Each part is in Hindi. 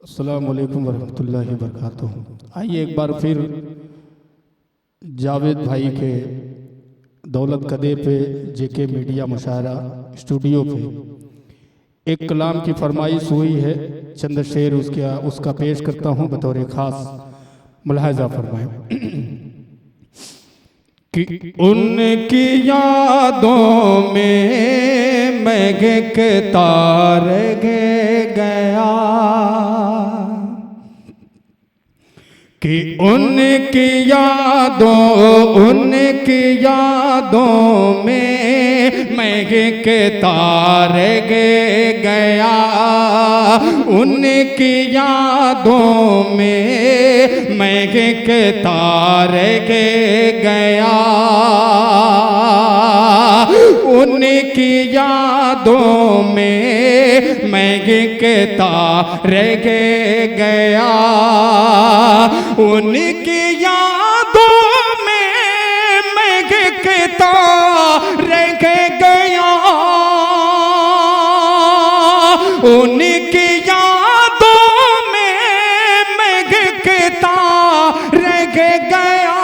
अस्सलामु अलैकुम वरहमतुल्लाहि वबरकातुहू। आइए एक बार फिर जावेद भाई के दौलत कदे पे जेके मीडिया मुशायरा स्टूडियो पे एक कलाम की फरमाइश हुई है। चंद शेर उसका पेश करता हूँ बतौर ख़ास मुलाहजा फरमाएं कि उनकी यादों में मैं तार गया कि उनकी यादों में मैं तार गया। उनकी यादों में मैं तार गया। उनकी यादों में मैं तार गया। उनकी यादों में मैं तार गया। उनकी यादों में मैं तार गया।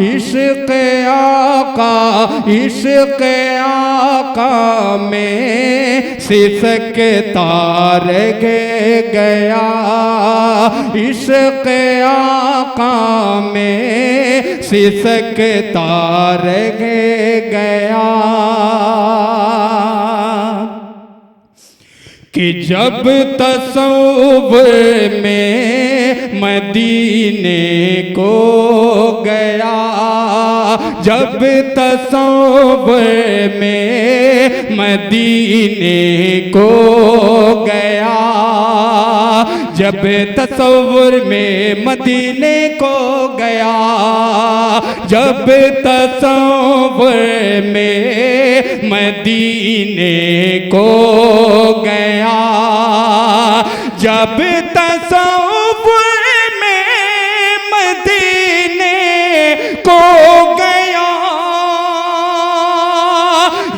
इश्क़ आका में सिसक तार गया। इश्क़ आका में सिसक तार गया कि जब तसव्वुर में मदीने को गया। जब तसव्वुर में मदीने को गया। जब तसव्वुर में मदीने को गया। जब तसव्वुर में मदीने को गया। जब तसव्वुर में मदीने को गया।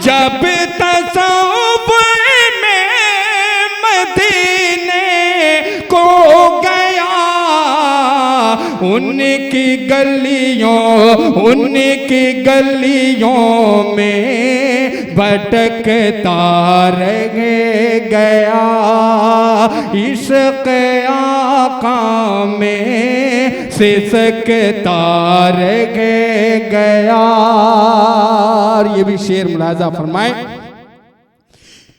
जब तसव्वुर में मदीने को गया। उनकी गलियों में भटक तार गया। इश्क़ आका में सिसक तार गया। और ये भी शेर मुलाजा फरमाए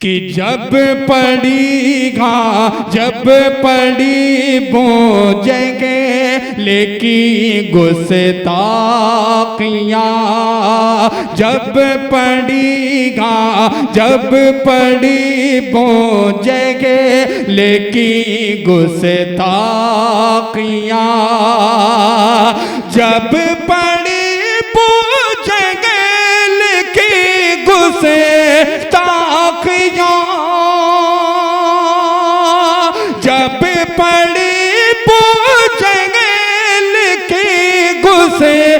कि जब पड़ी बोझेंगे लेकिन गुस्ताखियाँ। जब पड़ी बोझेंगे लेकिन गुस्ताखियाँ। जब पड़ी बोझेंगे लेकिन गुस्ताखियाँ। जब पड़ी बोझेंगे लेकिन गुस्ताखियाँ।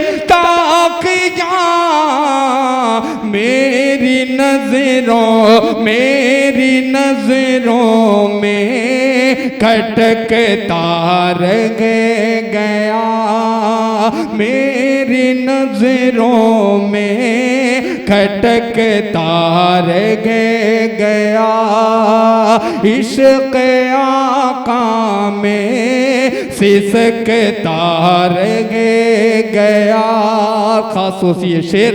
मेरी नजरों में खटक तार गया। मेरी नजरों में खटक तार गया। इश्क़ आका में सिसक तार गया। खास सोचिए शेर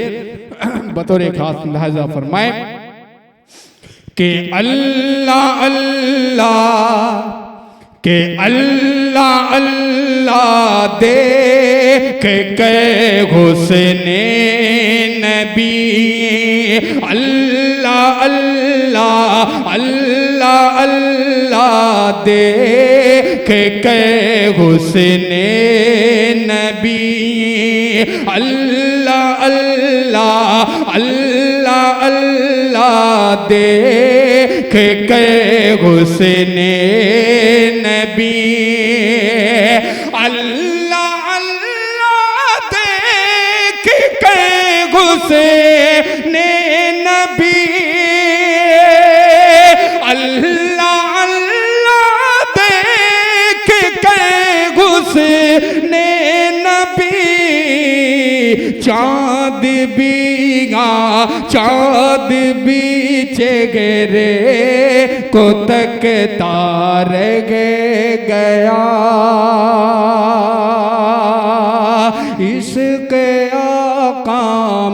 बतौर खास लिहाजा फरमाए कि अल्लाह अल्लाह देख के हुस्ने नबी। अल्लाह देख के हुस्ने नबी। अल्लाह देख के हुस्ने नबी। अल्लाह देख के हुस्ने नबी। अल्लाह चाँद बीचे गिरे को तक तार गया, इश्क आका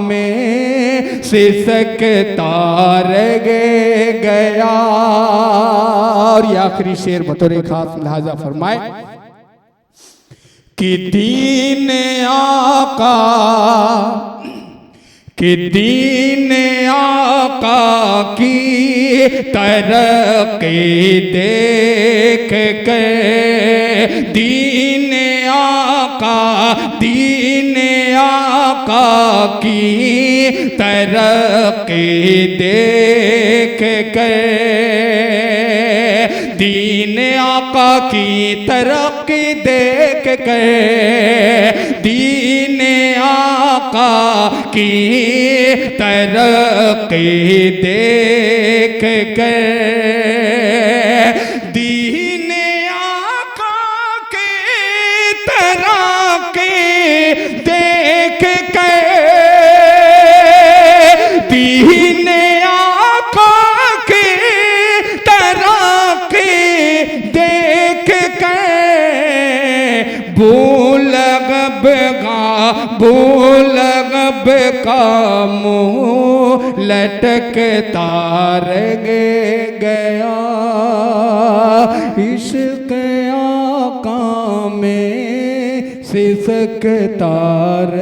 में सिसक तार गया। और ये आखिरी शेर बतौर खास लिहाजा फरमाए कि दीन आका की तरक्की देख के, दीन आका की तरक्की देख के, दीन आका की तरक्की देख के, दीन आका की तरक्की देख के, दीन आका की तरक्की देख के, दीन आका की तरक्की देख के, भूल गब का मुँह लटक तार गया, इश्क आका में सिसक तार